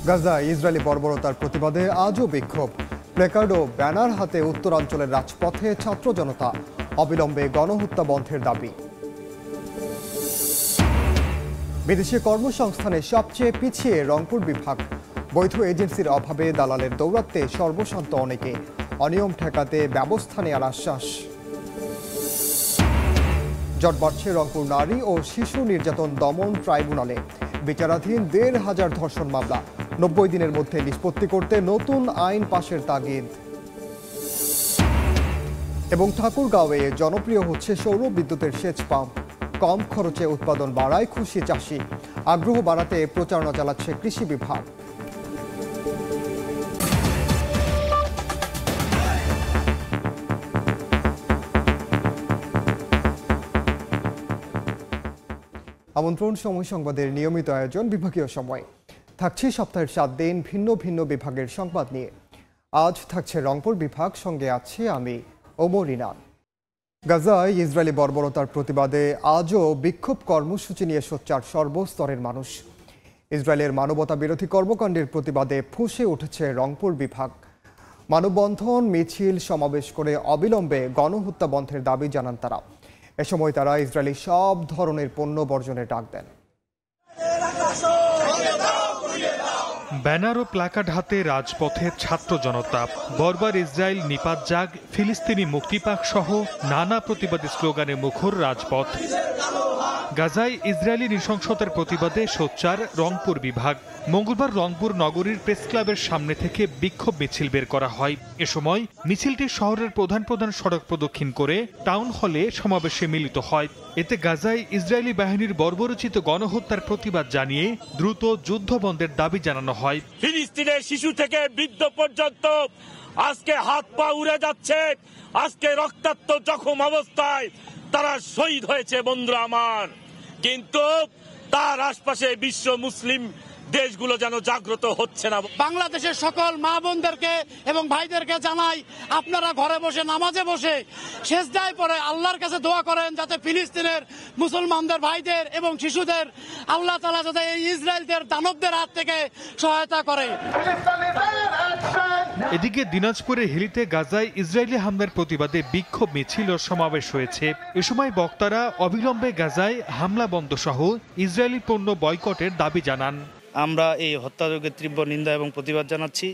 গাজায় ইসরায়েলি বর্বরতার প্রতিবাদে আজও বিক্ষোভ, প্ল্যাকার্ড ও ব্যানার হাতে উত্তরাঞ্চলের রাজপথে ছাত্র জনতা, অবিলম্বে গণহত্যা বন্ধের দাবি। বিদেশে কর্মসংস্থানে সবচেয়ে পিছিয়ে রংপুর বিভাগ, বৈধ এজেন্সির অভাবে দালালের দৌরাত্মে সর্বশান্ত অনেকে, অনিয়ম ঠেকাতে ব্যবস্থা নেওয়ার আশ্বাস। জট বাড়ছে রংপুর নারী ও শিশু নির্যাতন দমন ট্রাইব্যুনালে, বিচারাধীন ১৫০০ ধর্ষণ মামলা, ৯০ দিনের মধ্যে নিষ্পত্তি করতে নতুন আইন পাশের তাগিদ। এবং ঠাকুরগাঁওয়ে জনপ্রিয় হচ্ছে সৌর বিদ্যুতের সেচ পাম্প, কম খরচে উৎপাদন বাড়ায় খুশি চাষি, আগ্রহ বাড়াতে প্রচারণা চালাচ্ছে কৃষি বিভাগ। আমন্ত্রণ সময় সংবাদের নিয়মিত আয়োজন বিভাগীয় সময়। থাকছে সপ্তাহের 7 দিন ভিন্ন ভিন্ন বিভাগের সংবাদ নিয়ে। আজ থাকছে রংপুর বিভাগ, সঙ্গে আছে আমি ওমর রিনান। গাজায় ইসরায়েলি বর্বরতার প্রতিবাদে আজও বিক্ষোভ কর্মসূচি নিয়ে সোচ্চার সর্বস্তরের মানুষ। ইসরায়েলের মানবতা বিরোধী কর্মকাণ্ডের প্রতিবাদে ফুঁসে উঠেছে রংপুর বিভাগ। মানববন্ধন, মিছিল, সমাবেশ করে অবিলম্বে গণহত্যা বন্ধের দাবি জানান তারা। এ সময় তারা ইসরায়েলি সব ধরনের পণ্য বর্জনের ডাক দেন। ব্যানার ও প্ল্যাকার্ড হাতে রাজপথে ছাত্র জনতা, বর্বর ইসরায়েল নিপাত যাক, ফিলিস্তিনি মুক্তি পাক সহ নানা প্রতিবাদী স্লোগানে মুখর রাজপথ। গাজায় ইসরায়েলি নৃশংসতার প্রতিবাদে সোচ্চার রংপুর বিভাগ। মঙ্গলবার রংপুর নগরীর প্রেস ক্লাবের সামনে থেকে বিক্ষোভ মিছিল বের করা হয়। এ সময় মিছিলটি শহরের প্রধান প্রধান সড়ক প্রদক্ষিণ করে টাউন হলে সমাবেশে মিলিত হয়। এতে গাজায় ইসরায়েলি বাহিনীর বর্বরোচিত গণহত্যার প্রতিবাদ জানিয়ে দ্রুত যুদ্ধ বন্ধের দাবি জানানো হয়। ফিলিস্তিনের শিশু থেকে বৃদ্ধ পর্যন্ত আজকে হাত পা উড়ে যাচ্ছে, আজকে রক্তাক্ত জখম অবস্থায় তারা শহীদ হয়েছে বন্ধুরা আমার। কিন্তু তার আশপাশে বিশ্ব মুসলিম দেশগুলো যেন জাগ্রত হচ্ছে না। বাংলাদেশের সকল মা বোনদেরকে এবং ভাইদেরকে জানাই, আপনারা ঘরে বসে নামাজে বসে সেজদায় পড়ে আল্লাহর কাছে দোয়া করেন যাতে ফিলিস্তিনের মুসলমানদের ভাইদের এবং শিশুদের আল্লাহ তাআলা যাতে এই ইসরায়েলদের দানবদের হাত থেকে সহায়তা করে। এদিকে দিনাজপুরের হিলিতে গাজায় ইসরায়েলি হামলার প্রতিবাদে বিক্ষোভ মিছিল ও সমাবেশ হয়েছে। এ সময় বক্তারা অবিলম্বে গাজায় হামলা বন্ধ সহ ইসরায়েলি পণ্য বয়কটের দাবি জানান। আমরা এই হত্যাযজ্ঞের তীব্র নিন্দা এবং প্রতিবাদ জানাচ্ছি।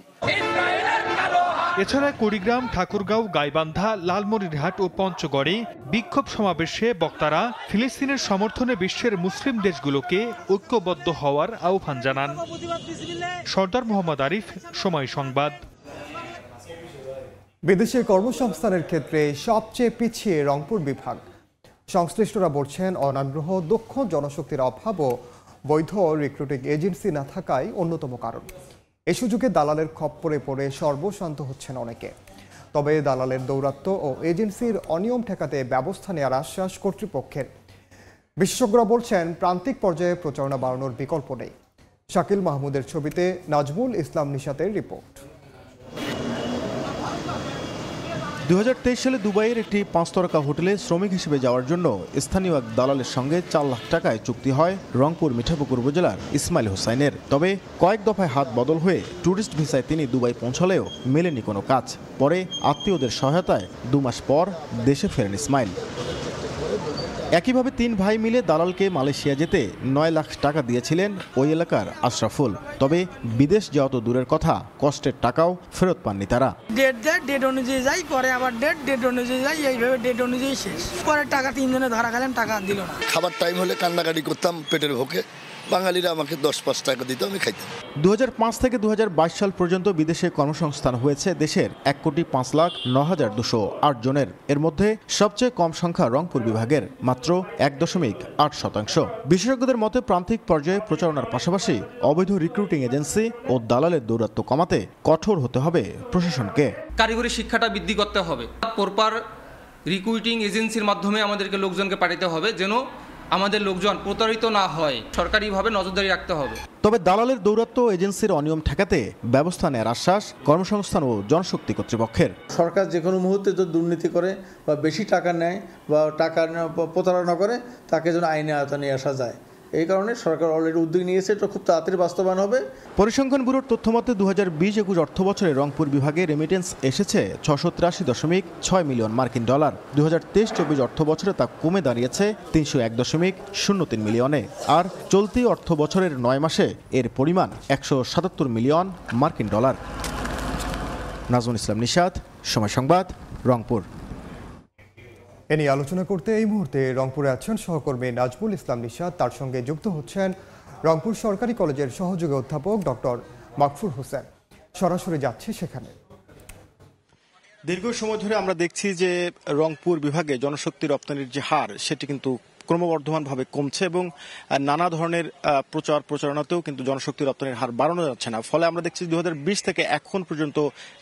এছাড়া কুড়িগ্রাম, ঠাকুরগাঁও, গাইবান্ধা, লালমনিরহাট ও পঞ্চগড়ে বিক্ষোভ সমাবেশে বক্তারা ফিলিস্তিনের সমর্থনে বিশ্বের মুসলিম দেশগুলোকে ঐক্যবদ্ধ হওয়ার আহ্বান জানান। সর্দার মোহাম্মদ আরিফ, সময় সংবাদ। বিদেশে কর্মসংস্থানের ক্ষেত্রে সবচেয়ে পিছিয়ে রংপুর বিভাগ। সংশ্লিষ্টরা বলছেন অনাগ্রহ, দক্ষ জনশক্তির অভাব ও বৈধ রিক্রুটিং এজেন্সি না থাকায় অন্যতম কারণ। এই সুযোগে দালালের খপ্পরে পড়ে সর্বশান্ত হচ্ছেন অনেকে। তবে দালালের দৌরাত্ম্য ও এজেন্সির অনিয়ম ঠেকাতে ব্যবস্থা নেওয়ার আশ্বাস কর্তৃপক্ষের। বিশেষজ্ঞরা বলছেন প্রান্তিক পর্যায়ে প্রচারণা বাড়ানোর বিকল্প নেই। শাকিল মাহমুদের ছবিতে নাজমুল ইসলাম নিশাতের রিপোর্ট। 2023 সালে দুবাইয়ের একটি 5 তারকা হোটেলে শ্রমিক হিসেবে যাওয়ার জন্য স্থানীয় এক দালালের সঙ্গে 4 লাখ টাকায় চুক্তি হয় রংপুর মিঠাপুকুর উপজেলার ইসমাইল হোসাইনের। তবে কয়েক দফায় হাত বদল হয়ে ট্যুরিস্ট ভিসায় তিনি দুবাই পৌঁছলেও মেলেনি কোনো কাজ। পরে আত্মীয়দের সহায়তায় 2 মাস পর দেশে ফেরেন ইসমাইল। একইভাবে 3 ভাই মিলে দালালকে মালয়েশিয়া যেতে 9 লাখ টাকা দিয়েছিলেন ওই এলাকার আশরাফুল। তবে বিদেশ যাওয়া তো দূরের কথা, কষ্টের টাকাও ফেরত পাননি তারা। ডেট অনুযায়ী যাই, পরে আবার ডেট অনুযায়ী যাই, এইভাবে ডেট অনুযায়ী শেষ। পরে টাকা 3 জনে ধরা খেলেন, টাকা দিল না। খাবার টাইম হলে কান্নাকাটি করতাম পেটের ভোকে। বাঙালিরা আমাকে 10-5 টাকা দিত, আমি খাইতাম। 2005 থেকে 2022 সাল পর্যন্ত বিদেশে কর্মসংস্থান হয়েছে দেশের 1,05,09,208 জনের। এর মধ্যে সবচেয়ে কম সংখ্যা রংপুর বিভাগের, মাত্র 1.8%। বিশেষজ্ঞদের মতে প্রান্তিক পর্যায়ে প্রচারণার পাশাপাশি অবৈধ রিক্রুটিং এজেন্সি ও দালালের দৌরাত্ম্য কমাতে কঠোর হতে হবে প্রশাসনকে। কারিগরি শিক্ষাটা বৃদ্ধি করতে হবে। প্রপার রিক্রুটিং এজেন্সির মাধ্যমে আমাদেরকে লোকজনকে পাঠাতে হবে, যেন আমাদের লোকজন প্রতারিত না হয়। সরকারিভাবে নজরদারি রাখতে হবে। তবে দালালের দৌরাত্ম্য এজেন্সির অনিয়ম ঠেকাতে ব্যবস্থা নেওয়ার আশ্বাস কর্মসংস্থান ও জনশক্তি কর্তৃপক্ষের। সরকার যে কোনো মুহূর্তে যদি দুর্নীতি করে বা বেশি টাকা নেয় বা টাকা প্রতারণা করে, তাকে যেন আইনের আওতায় নিয়ে আসা যায়। এই কারণে সরকার অলরেডি উদ্যোগ নিয়েছে, এটা খুব তাড়াতাড়ি বাস্তবায়ন হবে। পরিসংখ্যান ব্যুরোর তথ্যমতে 2020-21 অর্থ বছরে রংপুর বিভাগে রেমিটেন্স এসেছে 683.6 মিলিয়ন মার্কিন ডলার। 2023-24 অর্থ বছরে তা কমে দাঁড়িয়েছে 301.03 মিলিয়নে। আর চলতি অর্থ বছরের 9 মাসে এর পরিমাণ 177 মিলিয়ন মার্কিন ডলার। নাজমুল ইসলাম নিশাত, সময় সংবাদ, রংপুর। এ নিয়ে আলোচনা করতে এই মুহূর্তে রংপুরে আছেন সহকর্মী নাজমুল ইসলাম নিশাত, তার সঙ্গে যুক্ত হচ্ছেন রংপুর সরকারি কলেজের সহযোগী অধ্যাপক ডক্টর মাকফুর হোসেন। সরাসরি যাচ্ছে সেখানে। দীর্ঘ সময় ধরে আমরা দেখছি যে রংপুর বিভাগে জনশক্তি রপ্তানির যে হার সেটি কিন্তু ক্রমবর্ধমানভাবে কমছে এবং নানা ধরনের প্রচারণাতেও কিন্তু জনশক্তি রপ্তানির হার বাড়ানো যাচ্ছে না। ফলে আমরা দেখছি 2020 থেকে এখন পর্যন্ত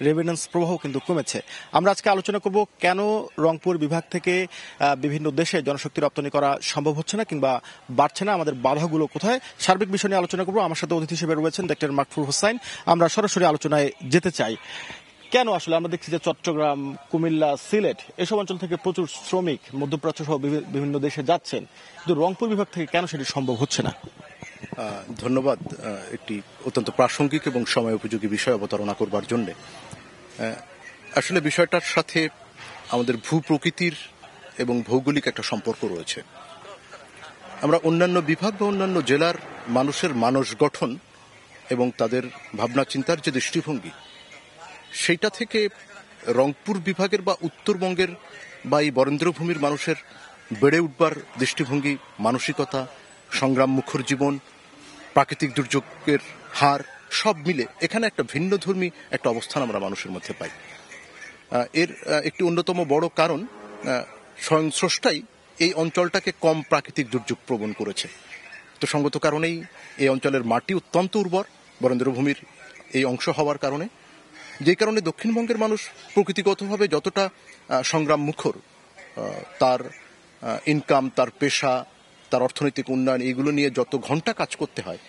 রেভিডেন্স প্রবাহ কিন্তু কমেছে। আমরা আজকে আলোচনা করব কেন রংপুর বিভাগ থেকে বিভিন্ন দেশে জনশক্তি রপ্তানি করা সম্ভব হচ্ছে না কিংবা বাড়ছে না, আমাদের বাধাগুলো কোথায়, সার্বিক বিষয় নিয়ে আলোচনা করব। আমার সাথে অতিথি হিসেবে রয়েছেন ডক্টর মাকফুর হোসেন। আমরা সরাসরি আলোচনায় যেতে চাই। কেন আসলে আমরা দেখছি যে চট্টগ্রাম, কুমিল্লা, সিলেট এসব অঞ্চল থেকে প্রচুর শ্রমিক মধ্যপ্রাচ্য সহ বিভিন্ন দেশে যাচ্ছেন, কিন্তু রংপুর বিভাগ থেকে কেন সেটি সম্ভব হচ্ছে না? ধন্যবাদ একটি অত্যন্ত প্রাসঙ্গিক এবং সময় উপযোগী বিষয় অবতারণা করবার জন্য। আসলে বিষয়টার সাথে আমাদের ভূপ্রকৃতির এবং ভৌগোলিক একটা সম্পর্ক রয়েছে। আমরা অন্যান্য বিভাগ বা অন্যান্য জেলার মানুষের মানস গঠন এবং তাদের ভাবনা চিন্তার যে দৃষ্টিভঙ্গি, সেইটা থেকে রংপুর বিভাগের বা উত্তরবঙ্গের বা এই বরেন্দ্রভূমির মানুষের বেড়ে উঠবার দৃষ্টিভঙ্গি, মানসিকতা, সংগ্রাম মুখর জীবন, প্রাকৃতিক দুর্যোগের হার সব মিলে এখানে একটা ভিন্নধর্মী একটা অবস্থান আমরা মানুষের মধ্যে পাই। এর একটি অন্যতম বড় কারণ স্বয়ং স্রষ্টাই এই অঞ্চলটাকে কম প্রাকৃতিক দুর্যোগ প্রবণ করেছে। তো সঙ্গত কারণেই এই অঞ্চলের মাটি অত্যন্ত উর্বর, বরেন্দ্রভূমির এই অংশ হওয়ার কারণে, যে কারণে দক্ষিণবঙ্গের মানুষ প্রকৃতিগতভাবে যতটা সংগ্রাম মুখর, তার ইনকাম, তার পেশা, তার অর্থনৈতিক উন্নয়ন এইগুলো নিয়ে যত ঘন্টা কাজ করতে হয়,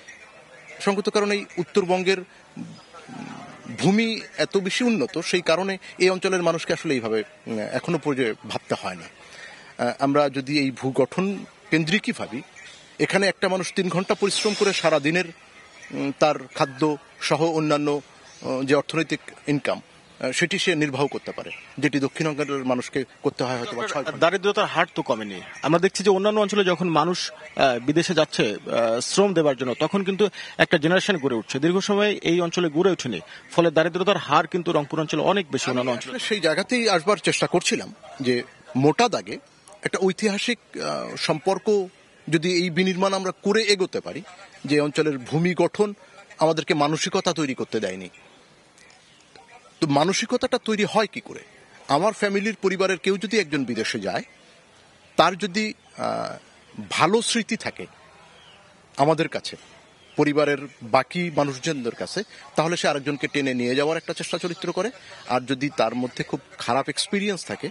সঙ্গত কারণেই উত্তরবঙ্গের ভূমি এত বেশি উন্নত, সেই কারণে এই অঞ্চলের মানুষকে আসলে এইভাবে এখনো পর্যন্ত ভাবতে হয় না। আমরা যদি এই ভূগঠন কেন্দ্রিকই ভাবি, এখানে একটা মানুষ 3 ঘন্টা পরিশ্রম করে সারা দিনের তার খাদ্য সহ অন্যান্য যে অর্থনৈতিক ইনকাম সেটি সে নির্বাহ করতে পারে, যেটি দক্ষিণবঙ্গের মানুষকে করতে হয় হয়তো। দারিদ্রতার হার তো কমেনি। আমরা দেখছি যে অন্যান্য অঞ্চলে যখন মানুষ বিদেশে যাচ্ছে শ্রম দেওয়ার জন্য, তখন কিন্তু একটা জেনারেশন গড়ে উঠছে, দীর্ঘ সময় এই অঞ্চলে গড়ে ওঠেনি। ফলে দারিদ্রতার হার কিন্তু রংপুর অঞ্চলে অনেক বেশি অন্যান্য অঞ্চলে। সেই জায়গাতেই আসবার চেষ্টা করছিলাম যে মোটা দাগে একটা ঐতিহাসিক সম্পর্ক যদি এই বিনির্মাণ আমরা করে এগোতে পারি, যে অঞ্চলের ভূমি গঠন আমাদেরকে মানসিকতা তৈরি করতে দেয়নি। তো মানসিকতাটা তৈরি হয় কি করে? আমার ফ্যামিলির পরিবারের কেউ যদি একজন বিদেশে যায়, তার যদি ভালো স্মৃতি থাকে আমাদের কাছে, পরিবারের বাকি মানুষজনদের কাছে, তাহলে সে আরেকজনকে টেনে নিয়ে যাওয়ার একটা চেষ্টা চরিত্র করে। আর যদি তার মধ্যে খুব খারাপ এক্সপিরিয়েন্স থাকে,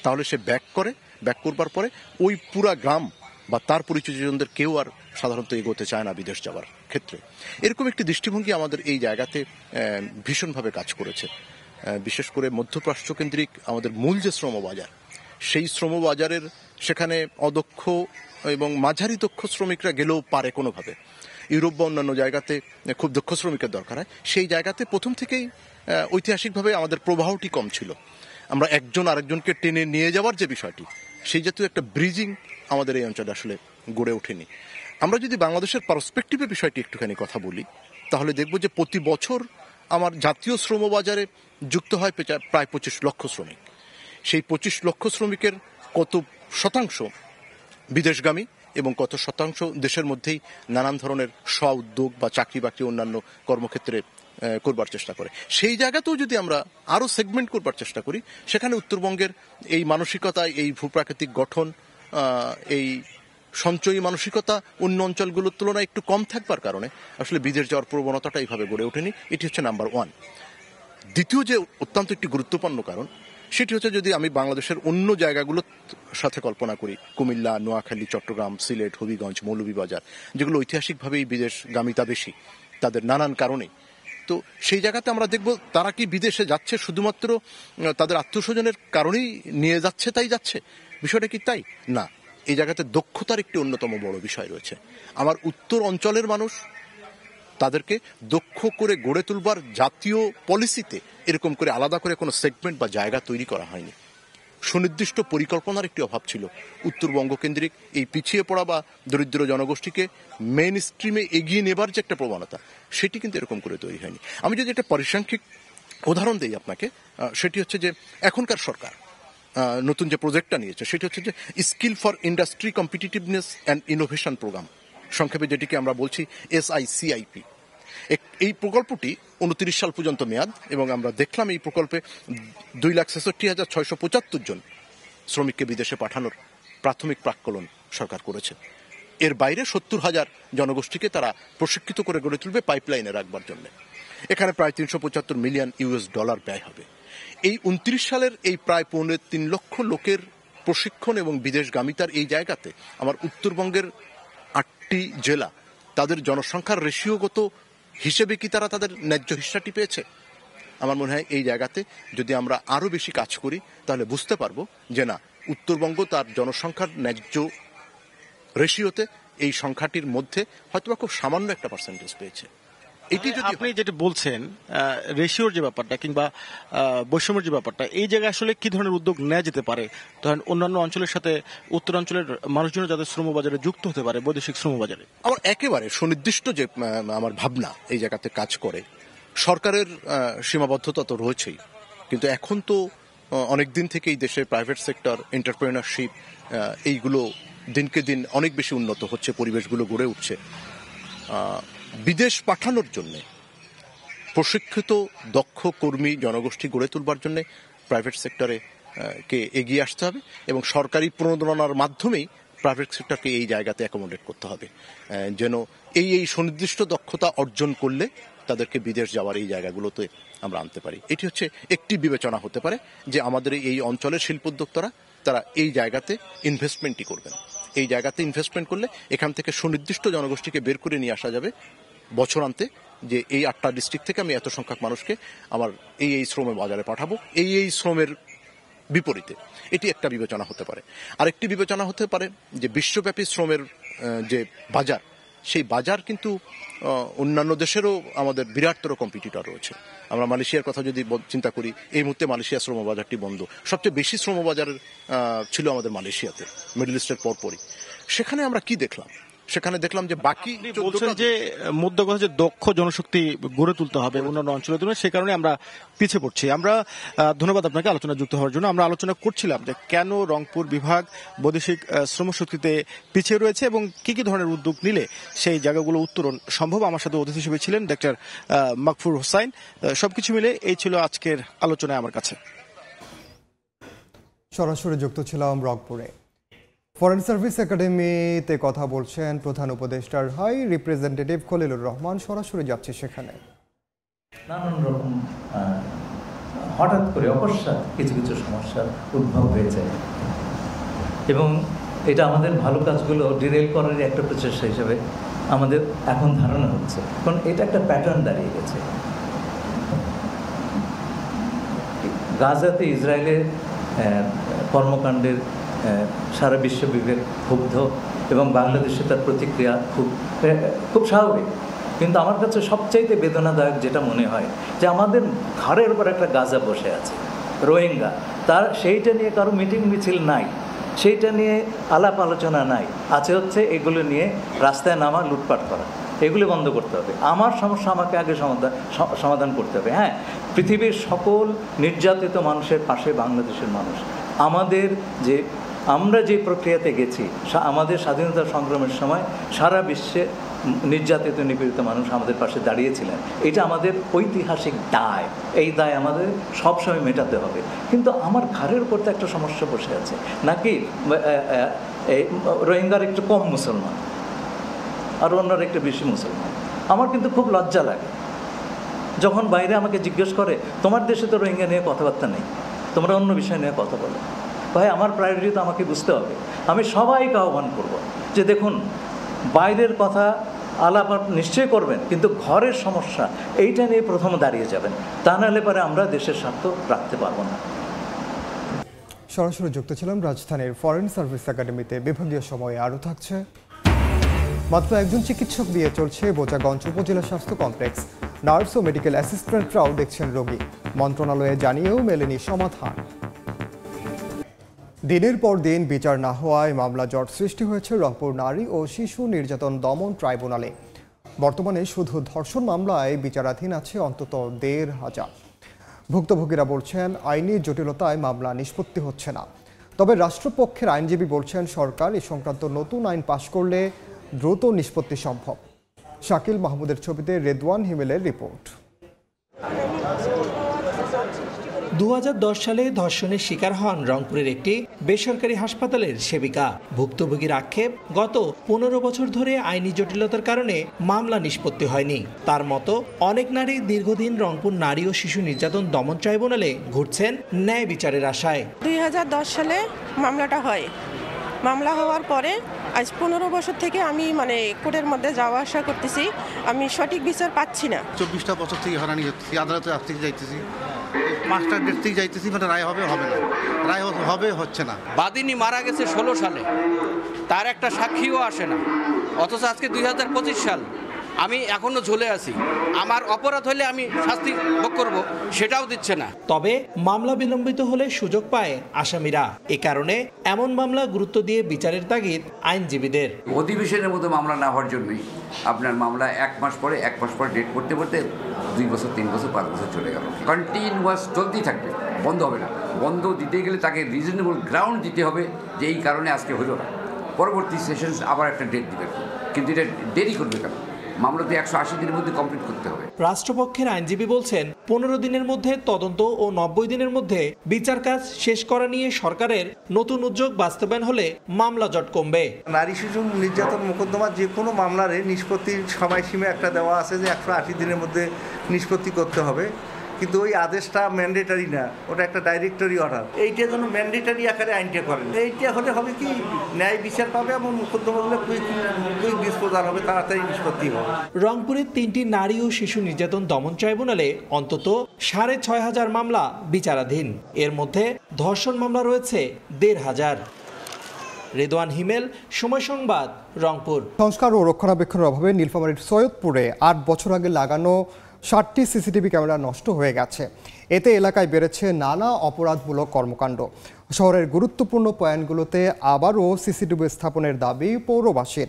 তাহলে সে ব্যাক করবার পরে ওই পুরা গ্রাম বা তার পরিচিতজনদের কেউ আর সাধারণত এগোতে চায় না বিদেশ যাওয়ার ক্ষেত্রে। এরকম একটি দৃষ্টিভঙ্গি আমাদের এই জায়গাতে ভীষণভাবে কাজ করেছে। বিশেষ করে মধ্যপ্রাচ্য কেন্দ্রিক আমাদের মূল যে শ্রমবাজার, সেই শ্রমবাজারের সেখানে অদক্ষ এবং মাঝারি দক্ষ শ্রমিকরা গেলেও পারে কোনোভাবে। ইউরোপ বা অন্যান্য জায়গাতে খুব দক্ষ শ্রমিকের দরকার হয়, সেই জায়গাতে প্রথম থেকেই ঐতিহাসিকভাবে আমাদের প্রবাহটি কম ছিল। আমরা একজন আরেকজনকে টেনে নিয়ে যাওয়ার যে বিষয়টি, সেই জাতীয় একটা ব্রিজিং আমাদের এই অঞ্চলে আসলে গড়ে ওঠেনি। আমরা যদি বাংলাদেশের পার্সপেক্টিভে বিষয়টি একটুখানি কথা বলি, তাহলে দেখব যে প্রতি বছর আমার জাতীয় শ্রমবাজারে যুক্ত হয় প্রায় 25 লক্ষ শ্রমিক। সেই 25 লক্ষ শ্রমিকের কত শতাংশ বিদেশগামী এবং কত শতাংশ দেশের মধ্যেই নানান ধরনের স্ব উদ্যোগ বা চাকরি বাকরি অন্যান্য কর্মক্ষেত্রে করবার চেষ্টা করে। সেই জায়গাতেও যদি আমরা আরও সেগমেন্ট করবার চেষ্টা করি, সেখানে উত্তরবঙ্গের এই মানসিকতায়, এই ভূপ্রাকৃতিক গঠন, এই সঞ্চয়ী মানসিকতা অন্য অঞ্চলগুলোর তুলনায় একটু কম থাকবার কারণে আসলে বিদেশ যাওয়ার প্রবণতাটা এইভাবে গড়ে ওঠেনি। এটি হচ্ছে নাম্বার 1। দ্বিতীয় যে অত্যন্ত একটি গুরুত্বপূর্ণ কারণ, সেটি হচ্ছে যদি আমি বাংলাদেশের অন্য জায়গাগুলোর সাথে কল্পনা করি, কুমিল্লা, নোয়াখালী, চট্টগ্রাম, সিলেট, হবিগঞ্জ, মৌলভীবাজার, যেগুলো ঐতিহাসিকভাবেই বিদেশগামিতা বেশি তাদের নানান কারণে, তো সেই জায়গাতে আমরা দেখব তারা কি বিদেশে যাচ্ছে শুধুমাত্র তাদের আত্মীয়স্বজনের কারণেই নিয়ে যাচ্ছে তাই যাচ্ছে? বিষয়টা কি তাই? না, এই জায়গাতে দক্ষতার একটি অন্যতম বড় বিষয় রয়েছে। আমার উত্তর অঞ্চলের মানুষ, তাদেরকে দক্ষ করে গড়ে তুলবার জাতীয় পলিসিতে এরকম করে আলাদা করে কোনো সেগমেন্ট বা জায়গা তৈরি করা হয়নি। সুনির্দিষ্ট পরিকল্পনার একটি অভাব ছিল। উত্তরবঙ্গ কেন্দ্রিক এই পিছিয়ে পড়া বা দরিদ্র জনগোষ্ঠীকে মেইন স্ট্রিমে এগিয়ে নেবার যে একটা প্রবণতা, সেটি কিন্তু এরকম করে তৈরি হয়নি। আমি যদি একটা পরিসাংখ্যিক উদাহরণ দিই আপনাকে, সেটি হচ্ছে যে এখনকার সরকার নতুন যে প্রজেক্টটা নিয়েছে সেটি হচ্ছে যে skill for industry competitiveness and innovation programme, সংক্ষেপে যেটিকে আমরা বলছি SICIP। এই প্রকল্পটি 29 সাল পর্যন্ত মেয়াদ, এবং আমরা দেখলাম এই প্রকল্পে 2,66,675 জন শ্রমিককে বিদেশে পাঠানোর প্রাথমিক প্রাক্কলন সরকার করেছে। এর বাইরে 70,000 জনগোষ্ঠীকে তারা প্রশিক্ষিত করে গড়ে তুলবে পাইপলাইনে রাখবার জন্য। এখানে প্রায় $375 মিলিয়ন ব্যয় হবে। এই 29 সালের এই প্রায় 3.5 লক্ষ লোকের প্রশিক্ষণ এবং বিদেশগামিতার এই জায়গাতে আমার উত্তরবঙ্গের 8টি জেলা তাদের জনসংখ্যার রেশিওগত হিসেবে কি তারা তাদের ন্যায্য হিস্সাটি পেয়েছে? আমার মনে হয় এই জায়গাতে যদি আমরা আরও বেশি কাজ করি তাহলে বুঝতে পারবো যে না, উত্তরবঙ্গ তার জনসংখ্যার ন্যায্য রেশিওতে এই সংখ্যাটির মধ্যে হয়তো খুব সামান্য একটা পার্সেন্টেজ পেয়েছে। এটি যদি আপনি যেটা বলছেন রেশিওর যে ব্যাপারটা কিংবা বৈষম্যের যে ব্যাপারটা, এই জায়গায় আসলে কি ধরনের উদ্যোগ নেওয়া যেতে পারে? ধরেন অন্যান্য অঞ্চলের সাথে উত্তরাঞ্চলের মানুষজন যাতে শ্রমবাজারে যুক্ত হতে পারে, বৈদেশিক শ্রমবাজারে। আমার একেবারে সুনির্দিষ্ট যে আমার ভাবনা এই জায়গাতে কাজ করে, সরকারের সীমাবদ্ধতা তো রয়েছেই, কিন্তু এখন তো অনেক দিন থেকেই দেশে প্রাইভেট সেক্টর এন্টারপ্রেনারশিপ এইগুলো দিনকে দিন অনেক বেশি উন্নত হচ্ছে, পরিবেশগুলো গড়ে উঠছে। বিদেশ পাঠানোর জন্য প্রশিক্ষিত দক্ষ কর্মী জনগোষ্ঠী গড়ে তুলবার জন্য প্রাইভেট সেক্টরে কে এগিয়ে আসতে হবে, এবং সরকারি প্রণোদনার মাধ্যমেই প্রাইভেট সেক্টরকে এই জায়গাতে অ্যাকোমোডেট করতে হবে, যেন এই সুনির্দিষ্ট দক্ষতা অর্জন করলে তাদেরকে বিদেশ যাওয়ার এই জায়গাগুলোতে আমরা আনতে পারি। এটি হচ্ছে একটি বিবেচনা হতে পারে যে আমাদের এই অঞ্চলের শিল্পোদ্যোক্তারা তারা এই জায়গাতে ইনভেস্টমেন্টই করবেন। এই জায়গাতে ইনভেস্টমেন্ট করলে এখান থেকে সুনির্দিষ্ট জনগোষ্ঠীকে বের করে নিয়ে আসা যাবে বছরান্তে, যে এই 8টা ডিস্ট্রিক্ট থেকে আমি এত সংখ্যক মানুষকে আমার এই শ্রমের বাজারে পাঠাবো, এই শ্রমের বিপরীতে। এটি একটা বিবেচনা হতে পারে। আরেকটি বিবেচনা হতে পারে যে বিশ্বব্যাপী শ্রমের যে বাজার, সেই বাজার কিন্তু অন্যান্য দেশেরও আমাদের বৃহত্তর কম্পিটিটর রয়েছে। আমরা মালয়েশিয়ার কথা যদি চিন্তা করি, এই মুহূর্তে মালয়েশিয়ার শ্রমবাজারটি বন্ধ। সবচেয়ে বেশি শ্রমবাজার ছিল আমাদের মালয়েশিয়াতে, মিডল ইস্টের পরপরই। সেখানে আমরা কি দেখলাম? সেখানে দেখলাম যে বাকি বলছেন যে মুদ্রা কথা যে দক্ষ জনশক্তি গড়ে তুলতে হবে অন্যান্য অঞ্চলের জন্য, সে কারণে আমরা পিছিয়ে পড়ছি। আমরা ধন্যবাদ আপনাকে আলোচনা যুক্ত হওয়ার জন্য। আমরা আলোচনা করছিলাম যে কেন রংপুর বিভাগ বৈদেশিক শ্রমশক্তিতে পিছিয়ে রয়েছে এবং কি কি ধরনের উদ্যোগ নিলে সেই জায়গাগুলো উত্তরণ সম্ভব। আমার সাথে অতিথি হিসেবে ছিলেন ডক্টর মাকফুর হোসাইন। সবকিছু মিলে এই ছিল আজকের আলোচনায় আমার কাছে। সরাসরি যুক্ত ছিলাম রংপুরে। ফরেন সার্ভিস একাডেমিতে কথা বলছেন প্রধান উপদেষ্টার হাই রিপ্রেজেন্টেটিভ খলিলুর রহমান। সরাসরি যাচ্ছে সেখানে। নানান রকম হঠাৎ করে অকস্মাৎ কিছু কিছু সমস্যার উদ্ভব হয়ে যায়, এবং এটা আমাদের ভালো কাজগুলো ডিরেল করার একটা প্রচেষ্টা হিসেবে আমাদের এখন ধারণা হচ্ছে, কারণ এটা একটা প্যাটার্ন দাঁড়িয়ে গেছে। গাজাতে ইসরায়েলের কর্মকাণ্ডের সারা বিশ্ববিবেক ক্ষুব্ধ, এবং বাংলাদেশে তার প্রতিক্রিয়া খুব স্বাভাবিক। কিন্তু আমার কাছে সবচাইতে বেদনাদায়ক যেটা মনে হয় যে আমাদের ঘাড়ের উপর একটা গাজা বসে আছে, রোহিঙ্গা, তার সেইটা নিয়ে কারো মিটিং মিছিল নাই, সেইটা নিয়ে আলাপ আলোচনা নাই, আছে হচ্ছে এগুলো নিয়ে রাস্তায় নামা, লুটপাট করা। এগুলো বন্ধ করতে হবে। আমার সমস্যা আমাকে আগে সমাধান করতে হবে। হ্যাঁ, পৃথিবীর সকল নির্যাতিত মানুষের পাশে বাংলাদেশের মানুষ। আমরা যে প্রক্রিয়াতে গেছি, আমাদের স্বাধীনতা সংগ্রামের সময় সারা বিশ্বে নির্যাতিত নিপীড়িত মানুষ আমাদের পাশে দাঁড়িয়েছিলেন। এটা আমাদের ঐতিহাসিক দায়। এই দায় আমাদের সবসময় মেটাতে হবে। কিন্তু আমার ঘাড়ের উপর তো একটা সমস্যা বসে আছে, নাকি রোহিঙ্গার একটু কম মুসলমান আর অন্যরা একটু বেশি মুসলমান। আমার কিন্তু খুব লজ্জা লাগে যখন বাইরে আমাকে জিজ্ঞেস করে, তোমার দেশে তো রোহিঙ্গা নিয়ে কথাবার্তা নেই, তোমরা অন্য বিষয় নিয়ে কথা বলো। ভাই, আমার প্রায়োরিটি তো আমাকে বুঝতে হবে। আমি সবাইকে আহ্বান করব যে দেখুন, বাইরের কথা আলাপ নিশ্চয়ই করবেন, কিন্তু ঘরের সমস্যা এইটা নিয়ে প্রথম দাঁড়িয়ে যাবেন, তা নাহলে পরে আমরা দেশের স্বার্থ রাখতে পারবো না। সরাসরি যুক্ত ছিলাম রাজধানীর ফরেন সার্ভিস একাডেমিতে। বিভাগীয় সময়ে আরও থাকছে, মাত্র একজন চিকিৎসক দিয়ে চলছে বোচাগঞ্জ উপজেলা স্বাস্থ্য কমপ্লেক্স। নার্স ও মেডিকেল অ্যাসিস্ট্যান্টরাও দেখছেন রোগী। মন্ত্রণালয়ে জানিয়েও মেলেনি সমাধান। দিনের পর দিন বিচার না হওয়ায় মামলা জট সৃষ্টি হয়েছে রংপুর নারী ও শিশু নির্যাতন দমন ট্রাইব্যুনালে। বর্তমানে শুধু ধর্ষণ মামলায় বিচারাধীন আছে অন্তত ১৫০০। ভুক্তভোগীরা বলছেন আইনি জটিলতায় মামলা নিষ্পত্তি হচ্ছে না। তবে রাষ্ট্রপক্ষের আইনজীবী বলছেন সরকার এ সংক্রান্ত নতুন আইন পাশ করলে দ্রুত নিষ্পত্তি সম্ভব। শাকিল মাহমুদের ছবিতে রেদওয়ান হিমেলের রিপোর্ট। ২০১০ সালে ধর্ষণের শিকার হন রংপুরের একটি বেসরকারি হাসপাতালের সেবিকা। ভুক্তভোগীর আক্ষেপ, গত ১৫ বছর ধরে আইনি জটিলতার কারণে মামলা নিষ্পত্তি হয়নি। তার মতো অনেক নারী দীর্ঘদিন রংপুর নারী ও শিশু নির্যাতন দমন ট্রাইব্যুনালে ঘুরছেন ন্যায় বিচারের আশায়। ২০১০ সালে মামলাটা হয়। মামলা হওয়ার পরে আজ ১৫ বছর থেকে আমি কোর্টের মধ্যে যাওয়া আসা করতেছি, আমি সঠিক বিচার পাচ্ছি না। ২৪টা বছর থেকে হয়রানি হচ্ছে, আদালতে থেকে যাইতেছি, 5টা ডেট থেকে যাইতেছি, রায় হবে না, রায় হবে হচ্ছে না। বাদিনী মারা গেছে ১৬ সালে, তার একটা সাক্ষীও আসে না, অথচ আজকে ২০২৫ সাল, আমি এখনো ঝুলে আছি। আমার অপরাধ হলে আমি শাস্তি ভোগ করব, সেটাও দিচ্ছে না। তবে মামলা বিলম্বিত হলে সুযোগ পায় আসামিরা। এ কারণে এমন মামলা গুরুত্ব দিয়ে বিচারের তাগিদ আইনজীবীদের। অধিবেশনের মতো মামলা না হওয়ার জন্যই আপনার মামলা 1 মাস পরে ডেট করতে করতে 2 বছর 3 বছর 5 বছর চলে গেল। কন্টিনিউয়াস চলতেই থাকবে, বন্ধ হবে না। বন্ধ দিতে গেলে তাকে রিজনেবল গ্রাউন্ড দিতে হবে যে এই কারণে আজকে হলো না, পরবর্তী সেশন আবার একটা ডেট দিবে, কিন্তু এটা দেরি করবে কেন? মামলাতে 180 দিনের মধ্যে কমপ্লিট করতে হবে। রাষ্ট্রপক্ষের আইনজীবী বলছেন 15 দিনের মধ্যে তদন্ত ও 90 দিনের মধ্যে বিচার কাজ শেষ করা নিয়ে সরকারের নতুন উদ্যোগ বাস্তবায়ন হলে মামলা জট কমবে। নারী শিশু নির্যাতন মোকদ্দমা যে কোনো মামলার নিষ্পত্তির সময়সীমা একটা দেওয়া আছে যে 180 দিনের মধ্যে নিষ্পত্তি করতে হবে, কিন্তু ওই আদেশটা ম্যান্ডেটারি না, ওটা একটা ডাইরেক্টরি অর্ডার। এইটা যেন ম্যান্ডেটারি আকারে আইনটা করেন। এইটা হলে হবে কি, ন্যায় বিচার পাবে এবং মোকদ্দমাগুলো কুইক ডিসপোজাল হবে, তাড়াতাড়ি নিষ্পত্তি হবে। রংপুরের 3টি নারী ও শিশু নির্যাতন দমন ট্রাইব্যুনালে অন্তত ৬,৫০০ মামলা বিচারাধীন। এর মধ্যে ধর্ষণ মামলা রয়েছে ১৫০০। রেদওয়ান হিমেল, সময় সংবাদ, রংপুর। সংস্কার ও রক্ষণাবেক্ষণের অভাবে নীলফামারীর সৈয়দপুরে ৮ বছর আগে লাগানো 60টি সিসিটিভি ক্যামেরা নষ্ট হয়ে গেছে। এতে এলাকায় বেড়েছে নানা অপরাধমূলক কর্মকাণ্ড। শহরের গুরুত্বপূর্ণ পয়েন্টগুলোতে আবারও সিসিটিভি স্থাপনের দাবি পৌরবাসীর।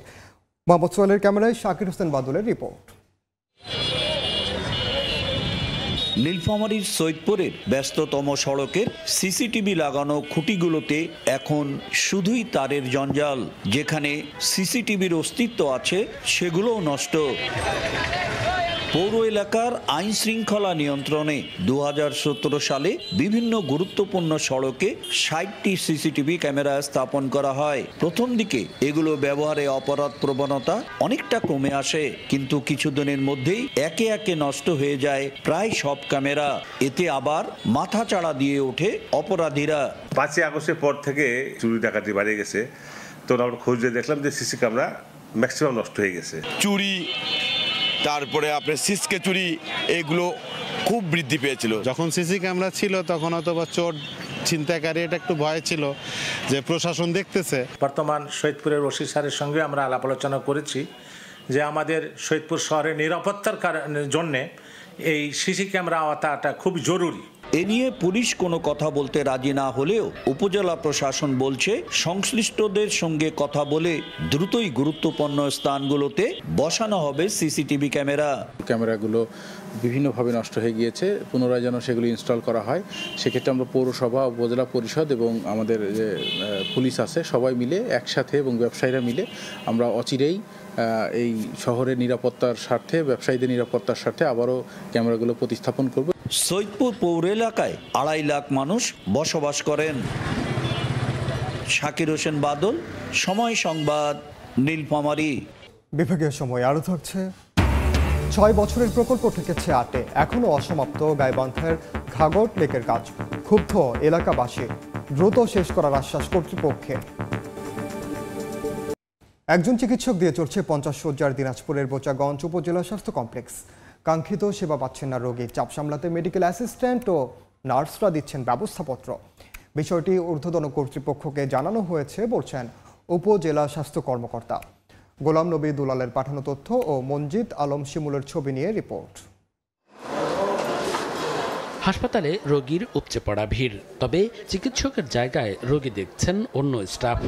মোহাম্মদ সোহেলের ক্যামেরায় শাকির হোসেন বাদলের রিপোর্ট। নীলফামারীর সৈয়দপুরের ব্যস্ততম সড়কের সিসিটিভি লাগানো খুঁটিগুলোতে এখন শুধুই তারের জঞ্জাল। যেখানে সিসিটিভির অস্তিত্ব আছে সেগুলোও নষ্ট। পৌর এলাকার আইন শৃঙ্খলা নিয়ন্ত্রণে ২০১৭ সালে বিভিন্ন গুরুত্বপূর্ণ সড়কে ৬০টি সিসিটিভি ক্যামেরা স্থাপন করা হয়। প্রথম দিকে এগুলো ব্যবহারে অপরাধ প্রবণতা অনেকটা কমে আসে, কিন্তু কিছুদিনের মধ্যেই একে একে নষ্ট হয়ে যায় প্রায় সব ক্যামেরা। এতে আবার মাথা চাড়া দিয়ে ওঠে অপরাধীরা। ৫ই আগস্টের পর থেকে চুরি ডাকাতি বাড়ে গেছে, তো আমরা খোঁজ দিয়ে দেখলাম যে সিসি ক্যামেরা ম্যাক্সিমাম নষ্ট হয়ে গেছে। চুরি, তারপরে আপনার সিসকে চুরি, এগুলো খুব বৃদ্ধি পেয়েছিল। যখন সিসি ক্যামেরা ছিল তখন অথবা চোর ছিনতাইকারী এটা একটু ভয় ছিল যে প্রশাসন দেখতেছে। বর্তমান সৈয়দপুরের ওসি স্যারের সঙ্গে আমরা আলাপ আলোচনা করেছি যে আমাদের সৈয়দপুর শহরের নিরাপত্তার জন্য এই সিসি ক্যামেরা আওতাটা খুব জরুরি। এ নিয়ে পুলিশ কোনো কথা বলতে রাজি না হলেও উপজেলা প্রশাসন বলছে সংশ্লিষ্টদের সঙ্গে কথা বলে দ্রুতই গুরুত্বপূর্ণ স্থানগুলোতে বসানো হবে সিসিটিভি ক্যামেরা। ক্যামেরাগুলো বিভিন্নভাবে নষ্ট হয়ে গিয়েছে, পুনরায় যেন সেগুলো ইনস্টল করা হয়। সেক্ষেত্রে আমরা পৌরসভা, উপজেলা পরিষদ এবং আমাদের যে পুলিশ আছে সবাই মিলে একসাথে এবং ব্যবসায়ীরা মিলে আমরা অচিরেই এই শহরের নিরাপত্তার স্বার্থে, ব্যবসায়ীদের নিরাপত্তার স্বার্থে আবারও ক্যামেরাগুলো প্রতিস্থাপন করব। সৈয়দপুর পৌর এলাকায় ২.৫ লাখ মানুষ বসবাস করেন। শাকির হোসেন বাদল, সময় সংবাদ, নীলফামারী। বিভাগীয় সময় আরও থাকছে। ৬ বছরের প্রকল্প ঠেকেছে ৮-এ, এখনও অসমাপ্ত গাইবান্ধার ঘাগট লেকের কাজ। ক্ষুব্ধ এলাকাবাসী, দ্রুত শেষ করার আশ্বাস কর্তৃপক্ষের। একজন চিকিৎসক দিয়ে চলছে 50 শয্যার দিনাজপুরের বোচাগঞ্জ উপজেলা স্বাস্থ্য কমপ্লেক্স। কাঙ্ক্ষিত সেবা পাচ্ছেন না রোগী। চাপ সামলাতে মেডিকেল অ্যাসিস্ট্যান্ট ও নার্সরা দিচ্ছেন ব্যবস্থাপত্র। বিষয়টি ঊর্ধ্বতন কর্তৃপক্ষকে জানানো হয়েছে বলছেন উপজেলা স্বাস্থ্য কর্মকর্তা। গোলাম নবী দুলালের পাঠানো তথ্য ও মনজিদ আলম শিমুলের ছবি নিয়ে রিপোর্ট। হাসপাতালে রোগীর উপচে পড়া ভিড়, তবে চিকিৎসকের জায়গায় রোগী দেখছেন অন্য স্টাফ।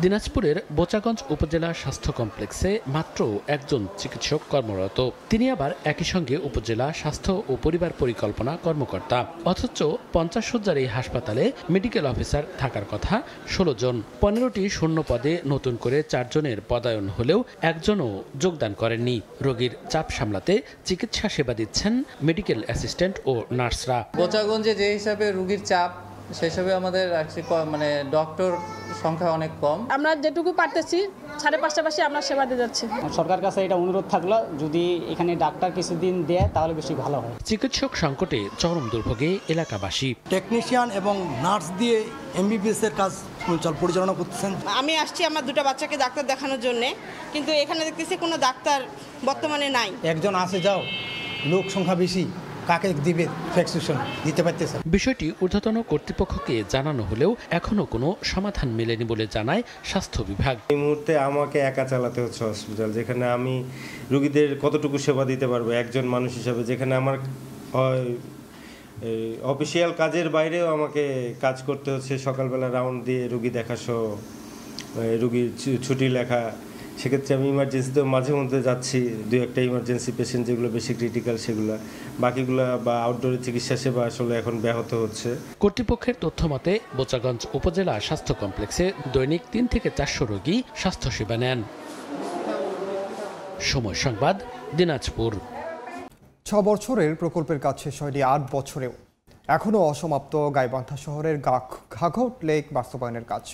দিনাজপুরের বোচাগঞ্জ উপজেলা স্বাস্থ্য কমপ্লেক্সে মাত্র একজন চিকিৎসক কর্মরত। তিনি আবার একই সঙ্গে উপজেলা স্বাস্থ্য ও পরিবার পরিকল্পনা কর্মকর্তা। অথচ 50 শয্যার এই হাসপাতালে মেডিকেল অফিসার থাকার কথা 16 জন। 15টি শূন্য পদে নতুন করে 4 জনের পদায়ন হলেও একজনও যোগদান করেননি। রোগীর চাপ সামলাতে চিকিৎসা সেবা দিচ্ছেন মেডিকেল অ্যাসিস্ট্যান্ট ও নার্সরা। বোচাগঞ্জে যে হিসাবে রোগীর চাপ, সেই হিসাবে আমাদের মানে ডক্টর সংখ্যা অনেক কম। আমরা যেটুকু পারতেছি 5:30টার পাশে আমরা সেবা দিয়ে যাচ্ছি। সরকার কাছে এটা অনুরোধ থাকলো, যদি এখানে ডাক্তার কিছুদিন দেয় তাহলে বেশি ভালো হয়। চিকিৎসক সংকটে চরম দুর্ভোগে এলাকাবাসী। টেকনিশিয়ান এবং নার্স দিয়ে MBBS এর কাজ পরিচালনা করতেছেন। আমি আসছি আমার 2টা বাচ্চাকে ডাক্তার দেখানোর জন্য, কিন্তু এখানে দেখতেছি কোনো ডাক্তার বর্তমানে নাই। একজন আসে যাও, লোক সংখ্যা বেশি, কাকে দিবে প্রেসক্রিপশন দিতে পারতেছে। বিষয়টি ঊর্ধ্বতন কর্তৃপক্ষকে জানানো হলেও এখনো কোনো সমাধান মেলেনি বলে জানায় স্বাস্থ্য বিভাগ। এই মুহূর্তে আমাকে একা চালাতে হচ্ছে হসপিটাল, যেখানে আমি রোগীদের কতটুকু সেবা দিতে পারবো একজন মানুষ হিসাবে, যেখানে আমার অফিসিয়াল কাজের বাইরেও আমাকে কাজ করতে হচ্ছে। সকালবেলা রাউন্ড দিয়ে রোগী দেখা সহ রোগীর ছুটি লেখা। সেক্ষেত্রে আমি ইমার্জেন্সিতেও মাঝে মধ্যে যাচ্ছি, 2-1টা ইমার্জেন্সি পেশেন্ট যেগুলো বেশি ক্রিটিক্যাল সেগুলো, বাকিগুলো বা আউটডোরে চিকিৎসা সেবা আসলে এখন ব্যাহত হচ্ছে। কর্তৃপক্ষের তথ্য মতে বোচাগঞ্জ উপজেলা স্বাস্থ্য কমপ্লেক্সে দৈনিক 3 থেকে 400 রোগী স্বাস্থ্যসেবা নেন। সময় সংবাদ, দিনাজপুর। 6 বছরের প্রকল্পের কাজ শেষ হয়নি 8 বছরেও এখনও অসমাপ্ত গাইবান্ধা শহরের ঘাঘট লেক বাস্তবায়নের কাজ।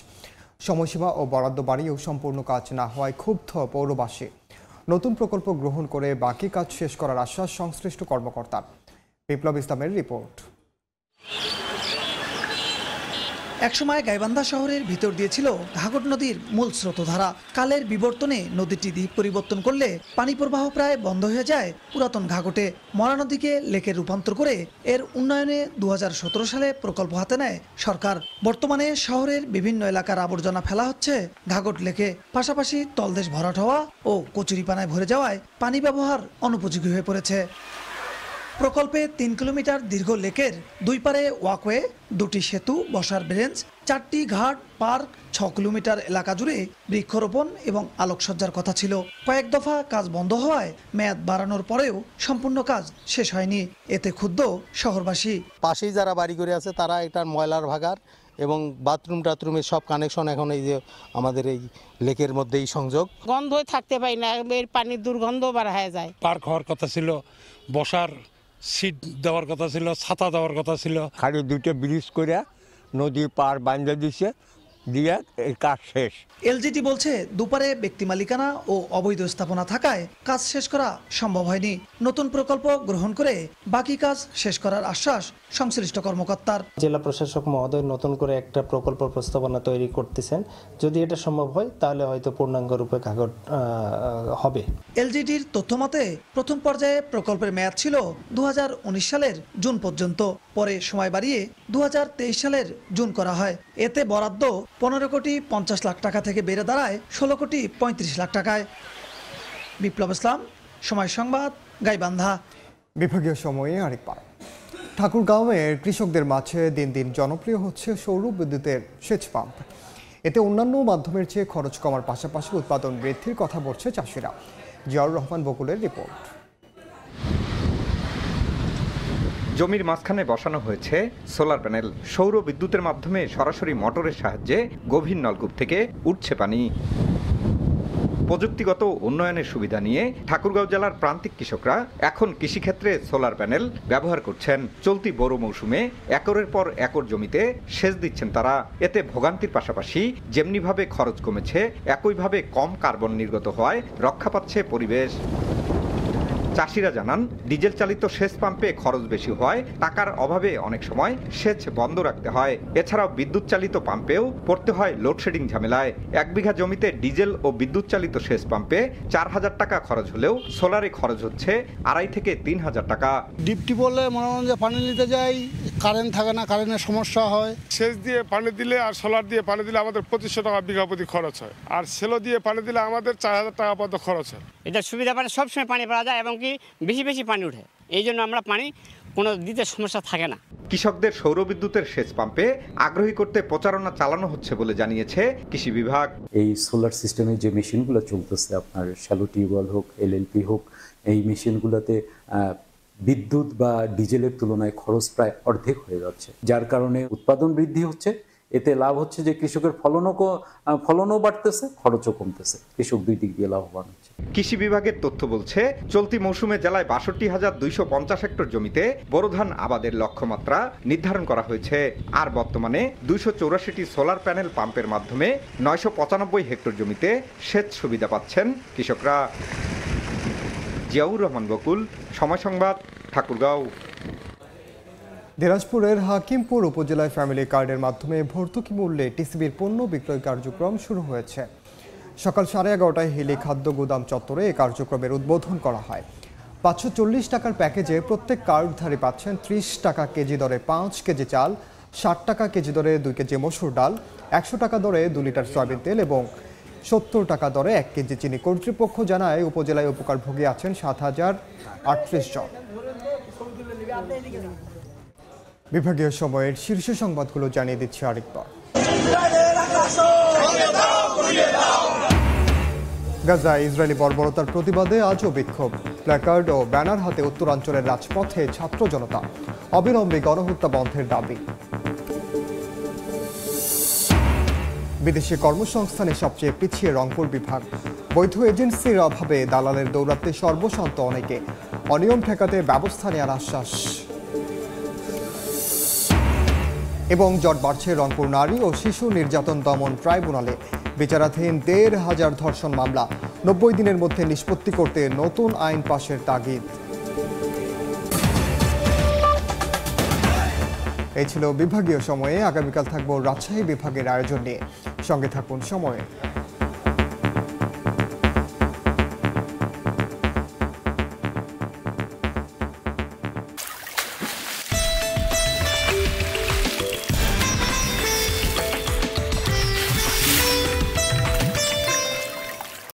সময়সীমা ও বরাদ্দ বাড়িয়েও সম্পূর্ণ কাজ না হওয়ায় ক্ষুব্ধ পৌরবাসী। নতুন প্রকল্প গ্রহণ করে বাকি কাজ শেষ করার আশ্বাস সংশ্লিষ্ট কর্মকর্তার। বিপ্লব ইসলামের রিপোর্ট। একসময় গাইবান্ধা শহরের ভিতর দিয়েছিল ঘাঘট নদীর মূল স্রোতধারা। কালের বিবর্তনে নদীটি দিক পরিবর্তন করলে পানি প্রবাহ প্রায় বন্ধ হয়ে যায় পুরাতন ঘাঘটে। মরা নদীকে লেকে রূপান্তর করে এর উন্নয়নে 2017 সালে প্রকল্প হাতে নেয় সরকার। বর্তমানে শহরের বিভিন্ন এলাকার আবর্জনা ফেলা হচ্ছে ঘাঘট লেকে, পাশাপাশি তলদেশ ভরাট হওয়া ও কচুরিপানায় ভরে যাওয়ায় পানি ব্যবহার অনুপযোগী হয়ে পড়েছে। প্রকল্পে 3 কিলোমিটার দীর্ঘ লেকের 2 পারে ওয়াকওয়ে, 2টি সেতু, বসার বেঞ্চ, 4টি ঘাট, পার্ক, 6 কিলোমিটার এলাকা জুড়ে বৃক্ষরোপণ এবং আলোকসজ্জার কথা ছিল। কয়েক দফা কাজ বন্ধ হওয়ায় মেয়াদ বাড়ানোর পরেও সম্পূর্ণ কাজ শেষ হয়নি। এতে ক্ষুব্ধ শহরবাসী। পাশেই যারা বাড়ি করে আছে তারা এটার ময়লার ভাগার এবং বাথরুম টাথরুমের সব কানেকশন এখন এই যে আমাদের এই লেকের মধ্যেই সংযোগ। গন্ধই থাকতে পারি না, এর পানির দুর্গন্ধ বার হয়ে যায়। পার্ক হওয়ার কথা ছিল, বসার সিট দেওয়ার কথা ছিল, ছাতা দেওয়ার কথা ছিল। খালি 2টা ব্রিজ করে নদীর পার বাঁধে দিছে, দিয়ে এই কাজ শেষ। এলজিটি বলছে দুপারে ব্যক্তি মালিকানা ও অবৈধ স্থাপনা থাকায় কাজ শেষ করা সম্ভব হয়নি। নতুন প্রকল্প গ্রহণ করে বাকি কাজ শেষ করার আশ্বাস সংশ্লিষ্ট কর্মকর্তার। জেলা প্রশাসক মহোদয় নতুন করে একটা প্রকল্প প্রস্তাবনা তৈরি করতেছেন। যদি এটা সম্ভব হয় তাহলে হয়তো পূর্ণাঙ্গ রূপে ঘাঘট হবে। এলজিটির তথ্য মতে প্রথম পর্যায়ে প্রকল্পের মেয়াদ ছিল 2019 সালের জুন পর্যন্ত, পরে সময় বাড়িয়ে 2023 সালের জুন করা হয়। এতে বরাদ্দ 15 কোটি 50 লাখ টাকা থেকে বেড়ে দাঁড়ায় 16 কোটি 35 লাখ টাকায়। বিপ্লব ইসলাম, সময় সংবাদ, গাইবান্ধা। বিভাগীয় সময়ে আরেকবার ঠাকুরগাঁওয়ের কৃষকদের মাঝে দিন দিন জনপ্রিয় হচ্ছে সৌর বিদ্যুতের সেচ পাম্প। এতে অন্যান্য মাধ্যমের চেয়ে খরচ কমার পাশাপাশি উৎপাদন বৃদ্ধির কথা বলছে চাষিরা। জিয়াউর রহমান বকুলের রিপোর্ট। জমির মাঝখানে বসানো হয়েছে সোলার প্যানেল। সৌর বিদ্যুতের মাধ্যমে সরাসরি মোটরের সাহায্যে গভীর নলকূপ থেকে উঠছে পানি। প্রযুক্তিগত উন্নয়নের সুবিধা নিয়ে ঠাকুরগাঁও জেলার প্রান্তিক কৃষকরা এখন কৃষিক্ষেত্রে সোলার প্যানেল ব্যবহার করছেন। চলতি বোরো মৌসুমে একরের পর একর জমিতে সেচ দিচ্ছেন তারা। এতে ভোগান্তির পাশাপাশি যেমনিভাবে খরচ কমেছে, একইভাবে কম কার্বন নির্গত হওয়ায় রক্ষা পাচ্ছে পরিবেশ। চাষিরা জানান ডিজেল চালিত সেচ পাম্পে খরচ বেশি হয়, টাকার অভাবে অনেক সময় সেচ বন্ধ রাখতে হয়। এছাড়াও বিদ্যুৎ চালিত পাম্পেও পড়তে হয় লোডশেডিং ঝামেলায়। 1 বিঘা জমিতে ডিজেল ও বিদ্যুৎ চালিত সেচ পাম্পে 4000 টাকা খরচ হলেও সোলারে খরচ হচ্ছে 2,500 থেকে 3,000 টাকা। ডিপটি বললে মনে হয় যে পানি নিতে যাই, কারেন্ট থাকে না, কারেন্টের সমস্যা হয়। সেচ দিয়ে পানি দিলে আর সোলার দিয়ে পানি দিলে আমাদের 2500 টাকা বিঘা প্রতি খরচ হয়, আর সেলো দিয়ে পানি দিলে আমাদের 4000 টাকা পর্যন্ত খরচ হয়। এটা সুবিধা পারে, সবসময় পানি পাওয়া যায় এবং কি বেশি বেশি পানি ওঠে, এই জন্য আমরা পানি কোনো দিতে সমস্যা থাকে না। কৃষকদের সৌরবিদ্যুতের সেচ পাম্পে আগ্রহী করতে প্রচারণা চালানো হচ্ছে বলে জানিয়েছে কৃষি বিভাগ। এই সোলার সিস্টেমে যে মেশিনগুলো চলতেছে, আপনার শ্যালো টিউবওয়েল হোক, এলএলপি হোক, এই মেশিনগুলোতে বিদ্যুৎ বা ডিজেলের তুলনায় খরচ প্রায় অর্ধেক হয়ে যাচ্ছে, যার কারণে উৎপাদন বৃদ্ধি হচ্ছে। এতে লাভ হচ্ছে যে কৃষকের ফলনও বাড়তেছে, খরচও কমতেছে, কৃষক দুই দিক দিয়ে লাভবান হচ্ছে। কৃষি বিভাগের তথ্য বলছে চলতি মৌসুমে জেলায় 62,250 হেক্টর জমিতে বোরো ধান আবাদের লক্ষ্যমাত্রা নির্ধারণ করা হয়েছে। আর বর্তমানে 284টি সোলার প্যানেল পাম্পের মাধ্যমে 995 হেক্টর জমিতে সেচ সুবিধা পাচ্ছেন কৃষকরা। জিয়াউর রহমান বকুল, সময় সংবাদ, ঠাকুরগাঁও। দিনাজপুরের হাকিমপুর উপজেলায় ফ্যামিলি কার্ডের মাধ্যমে ভর্তুকি মূল্যে টিসিবির পণ্য বিক্রয় কার্যক্রম শুরু হয়েছে। সকাল 11:30টায় হিলি খাদ্য গুদাম চত্বরে এই কার্যক্রমের উদ্বোধন করা হয়। 540 টাকার প্যাকেজে প্রত্যেক কার্ডধারী পাচ্ছেন 30 টাকা কেজি দরে 5 কেজি চাল, 60 টাকা কেজি দরে 2 কেজি মসুর ডাল, 100 টাকা দরে 2 লিটার সয়াবিন তেল এবং 70 টাকা দরে 1 কেজি চিনি। কর্তৃপক্ষ জানায় উপজেলায় উপকারভোগী আছেন 7,038 জন। বিভাগীয় সময়ের শীর্ষ সংবাদগুলো জানিয়ে দিচ্ছে আরেকবার। গাজায় ইসরায়েলি বর্বরতার প্রতিবাদে আজও বিক্ষোভ, প্ল্যাকার্ড ও ব্যানার হাতে উত্তরাঞ্চলের রাজপথে ছাত্র জনতা। অবিলম্বে গণহত্যা বন্ধের দাবি। বিদেশি কর্মসংস্থানে সবচেয়ে পিছিয়ে রংপুর বিভাগ। বৈধ এজেন্সির অভাবে দালালের দৌরাত্মে সর্বশান্ত অনেকে। অনিয়ম ঠেকাতে ব্যবস্থা নেওয়ার আশ্বাস। এবং জট বাড়ছে রংপুর নারী ও শিশু নির্যাতন দমন ট্রাইব্যুনালে। বিচারাধীন 1,500 ধর্ষণ মামলা 90 দিনের মধ্যে নিষ্পত্তি করতে নতুন আইন পাশের তাগিদ। এই ছিল বিভাগীয় সময়ে। আগামীকাল থাকবো রাজশাহী বিভাগের আয়োজন নিয়ে। সঙ্গে থাকুন সময়ে।